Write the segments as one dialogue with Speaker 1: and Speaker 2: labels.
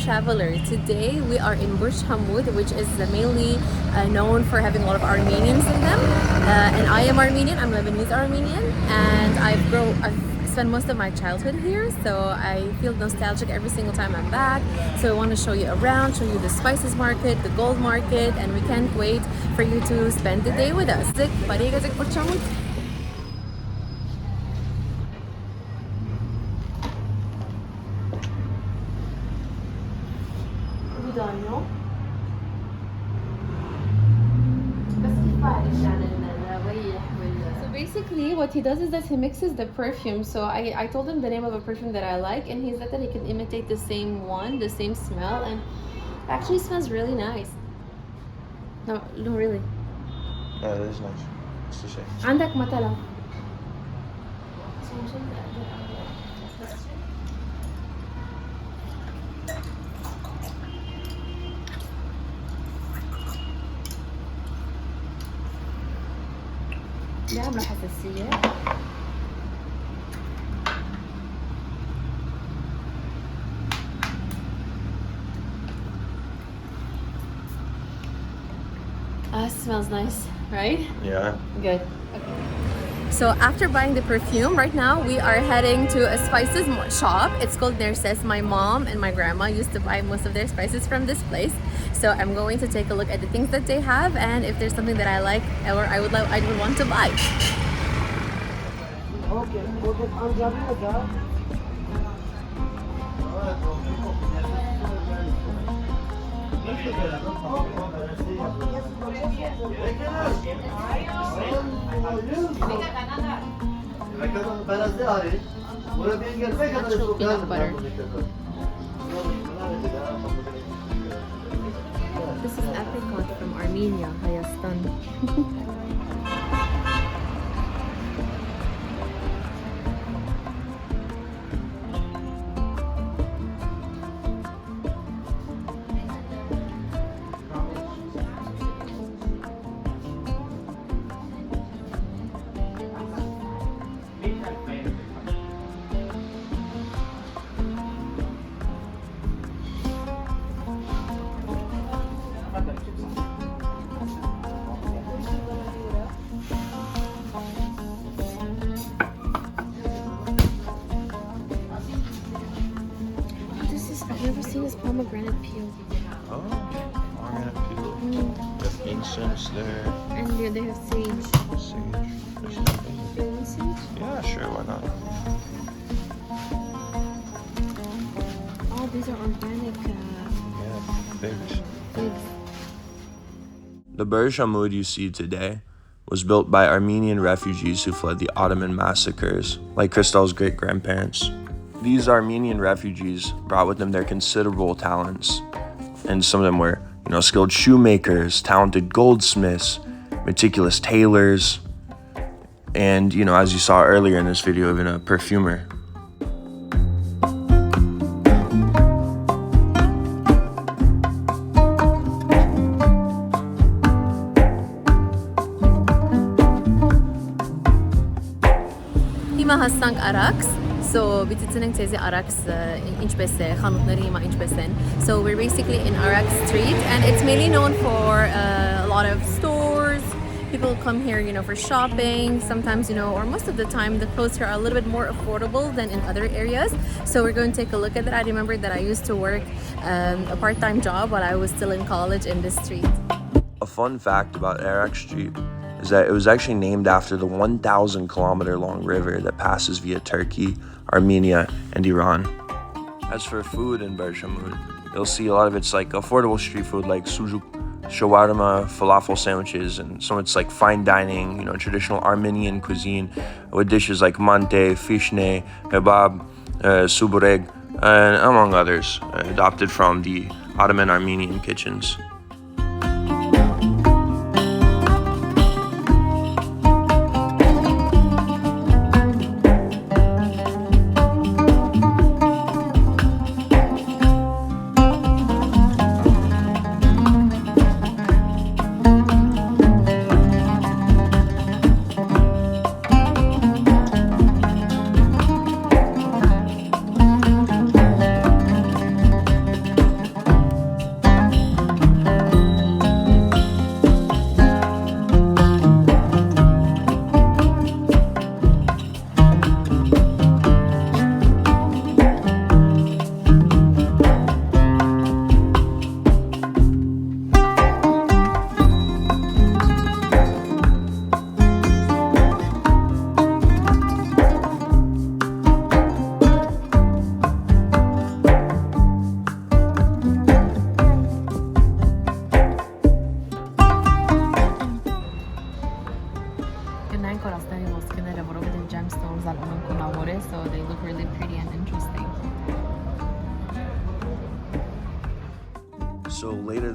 Speaker 1: traveler. Today we are in Bourj Hammoud, which is mainly known for having a lot of Armenians in them. And I am Armenian, I'm Lebanese Armenian, and I've spent most of my childhood here, so I feel nostalgic every single time I'm back. So I want to show you around, show you the spices market, the gold market, and we can't wait for you to spend the day with us. So basically what he does is that he mixes the perfume. So I told him the name of a perfume that I like, and he said that he can imitate the same one, the same smell, and it actually smells really nice. No, really.
Speaker 2: Yeah, it is nice. It's the same.
Speaker 1: عندك مثلا بيعملوا حساسية. It smells nice, right?
Speaker 2: Yeah.
Speaker 1: Good. Okay. So after buying the perfume, right now we are heading to a spices shop. It's called Nerses. My mom and my grandma used to buy most of their spices from this place. So I'm going to take a look at the things that they have, and if there's something that I like or I would want to buy. Peanut butter. This is apricot from Armenia, Hayastan. I've never seen this pomegranate peel.
Speaker 2: Oh, pomegranate peel. They have incense there.
Speaker 1: And they have sage.
Speaker 2: Sage.
Speaker 1: You want sage?
Speaker 2: Yeah, sure, why not?
Speaker 1: Oh, these are organic
Speaker 2: Figs.
Speaker 1: figs.
Speaker 2: The Bourj Hammoud you see today was built by Armenian refugees who fled the Ottoman massacres, like Kristal's great-grandparents. These Armenian refugees brought with them their considerable talents, and some of them were, skilled shoemakers, talented goldsmiths, meticulous tailors, and, as you saw earlier in this video, even a perfumer.
Speaker 1: Հիմա հասանք Arax. So بتتسنن تيزي Arax inch بس خانوتنري ما inch بسن. So we're basically in Arax Street, and it's mainly known for a lot of stores. People come here, for shopping. Sometimes, or most of the time, the clothes here are a little bit more affordable than in other areas. So we're going to take a look at that. I remember that I used to work a part-time job while I was still in college in this street.
Speaker 2: A fun fact about Arax Street is that it was actually named after the 1,000-kilometer long river that passes via Turkey, Armenia, and Iran. As for food in Bourj Hammoud, you'll see a lot of it's like affordable street food like sujuk, shawarma, falafel sandwiches, and some of it's like fine dining, traditional Armenian cuisine with dishes like mante, fishne, kebab, subureg, and among others, adopted from the Ottoman Armenian kitchens.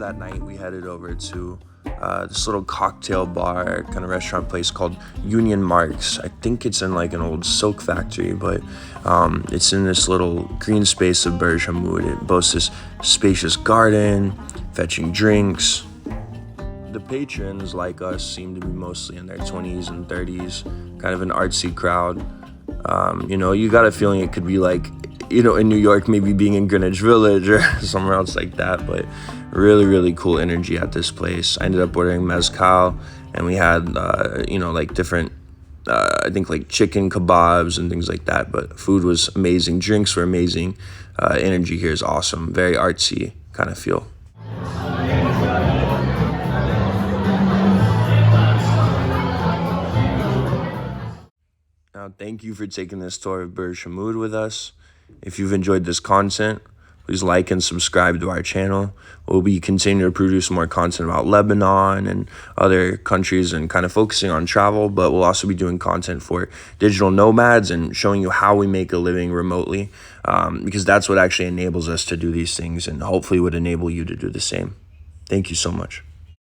Speaker 2: that night, we headed over to this little cocktail bar kind of restaurant place called Union Marks. I think it's in like an old silk factory, but it's in this little green space of Bourj Hammoud. It boasts this spacious garden, fetching drinks. The patrons, like us, seem to be mostly in their 20s and 30s, kind of an artsy crowd. You got a feeling it could be like, in New York, maybe being in Greenwich Village or somewhere else like that, but really, really cool energy at this place. I ended up ordering mezcal, and we had, like different, I think like chicken kebabs and things like that, but food was amazing. Drinks were amazing. Energy here is awesome. Very artsy kind of feel. Now, thank you for taking this tour of Bourj Hammoud with us. If you've enjoyed this content, please like and subscribe to our channel. We'll be continuing to produce more content about Lebanon and other countries and kind of focusing on travel, but we'll also be doing content for digital nomads and showing you how we make a living remotely, because that's what actually enables us to do these things and hopefully would enable you to do the same. Thank you so much.